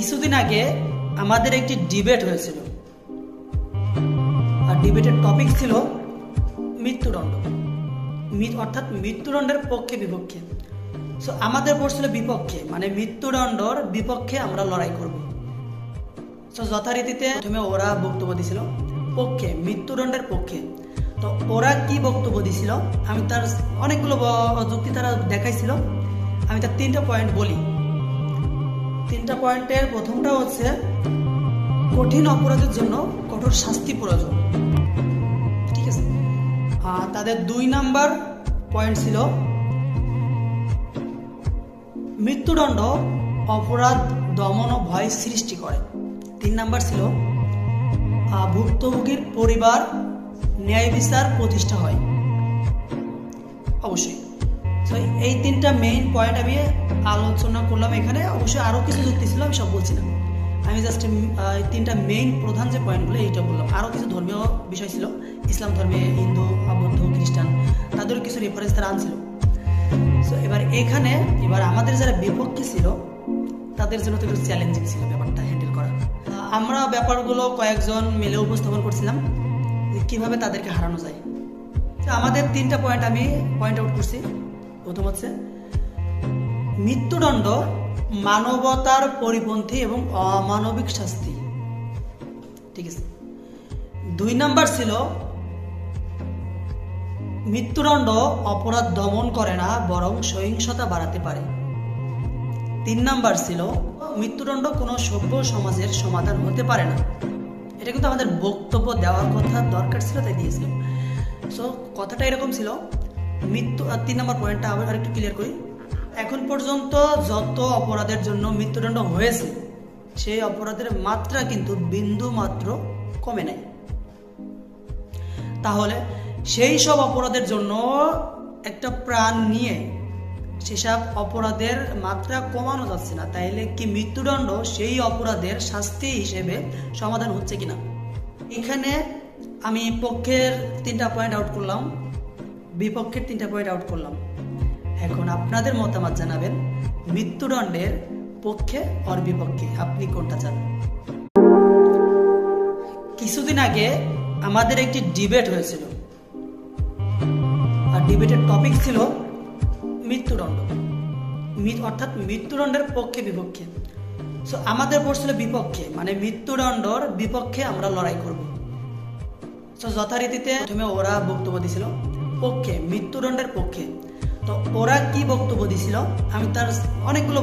কিছুদিন আগে আমাদের একটি ডিবেট হয়েছিল, আর ডিবেটের টপিক ছিল মৃত্যুদণ্ড, অর্থাৎ মৃত্যুদণ্ডের পক্ষে বিপক্ষে। সো আমাদের পড়ছিল বিপক্ষে, মানে মৃত্যুদণ্ডর বিপক্ষে আমরা লড়াই করব। সো যথারীতিতে প্রথমে ওরা বক্তব্য দিছিল পক্ষে, মৃত্যুদণ্ডের পক্ষে। তো ওরা কি বক্তব্য দিছিল, আমি তার অনেকগুলো যুক্তি তারা দেখাইছিল, আমি তার 3টা পয়েন্ট বলি। 3টা পয়েন্টের প্রথমটা হচ্ছে কঠিন অপরাধের জন্য কঠোর শাস্তি প্রয়োজন, ঠিক আছে। তাদের 2 নাম্বার পয়েন্ট ছিল মৃত্যুদণ্ড অপরাধ দমন ও ভয় সৃষ্টি করে। 3 নাম্বার ছিল ভুক্তভোগীর পরিবার ন্যায় বিচার প্রতিষ্ঠা হয়। অবশ্যই এই 3টা মেইন পয়েন্ট আমি আলোচনা করলাম এখানে। অবশ্যই আরো কিছু যুক্তি ছিল, আমি সব বলছি না, আমি জাস্ট 3টা মেইন প্রধান যে পয়েন্টগুলো এইটা বললাম। আরো কিছু ধর্মীয় বিষয় ছিল, ইসলাম ধর্মে হিন্দু, বৌদ্ধ, খ্রিস্টান, তাদের কিছু রেফারেন্স তারা আনছিল। সো এবার আমাদের যারা বিপক্ষে ছিল তাদের জন্য তো একটু চ্যালেঞ্জিং ছিল ব্যাপারটা হ্যান্ডেল করা। আমরা ব্যাপারগুলো কয়েকজন মিলে উপস্থাপন করছিলাম যে কিভাবে তাদেরকে হারানো যায়। আমাদের 3টা পয়েন্ট আমি পয়েন্ট আউট করছি। প্রথম হচ্ছে মৃত্যুদণ্ড মানবতার পরিপন্থী এবং অমানবিক শাস্তি, ঠিক আছে। 2 নাম্বার ছিল মৃত্যুদণ্ড অপরাধ দমন করে না, বরং সহিংসতা বাড়াতে পারে। 3 নাম্বার ছিল মৃত্যুদণ্ড কোনো সভ্য সমাজের সমাধান হতে পারে না। এটা কিন্তু আমাদের বক্তব্য দেওয়ার কথা দরকার ছিল, তাই দিয়েছিলাম। সো কথাটা এরকম ছিল। 3 নাম্বার পয়েন্টটা আবার একটু ক্লিয়ার করি। এখন পর্যন্ত যত অপরাধের জন্য মৃত্যুদণ্ড হয়েছে সেই অপরাধের মাত্রা কিন্তু বিন্দু মাত্র কমে নাই। তাহলে সেই সব অপরাধের জন্য একটা প্রাণ নিয়ে সেসব অপরাধের মাত্রা কমানো যাচ্ছে না, তাইলে কি মৃত্যুদণ্ড সেই অপরাধের শাস্তি হিসেবে সমাধান হচ্ছে কিনা? এখানে আমি পক্ষের 3টা পয়েন্ট আউট করলাম, বিপক্ষের 3টা পয়েন্ট আউট করলাম। এখন আপনাদের মতামত জানাবেন মৃত্যুদণ্ডের পক্ষে আর বিপক্ষে আপনি কোনটা চান। কিছুদিন আগে আমাদের একটি ডিবেট হয়েছিল, আর ডিবেটের টপিক ছিল মৃত্যুদণ্ড, অর্থাৎ মৃত্যুদণ্ডের পক্ষে বিপক্ষে। সো আমাদের পড়ছিল বিপক্ষে, মানে মৃত্যুদণ্ডর বিপক্ষে আমরা লড়াই করব। সো যথারীতিতে প্রথমে ওরা বক্তব্য দিছিল পক্ষে, মৃত্যুদণ্ডের পক্ষে। তো ওরা কি বক্তব্য দিছিল, আমি তার অনেকগুলো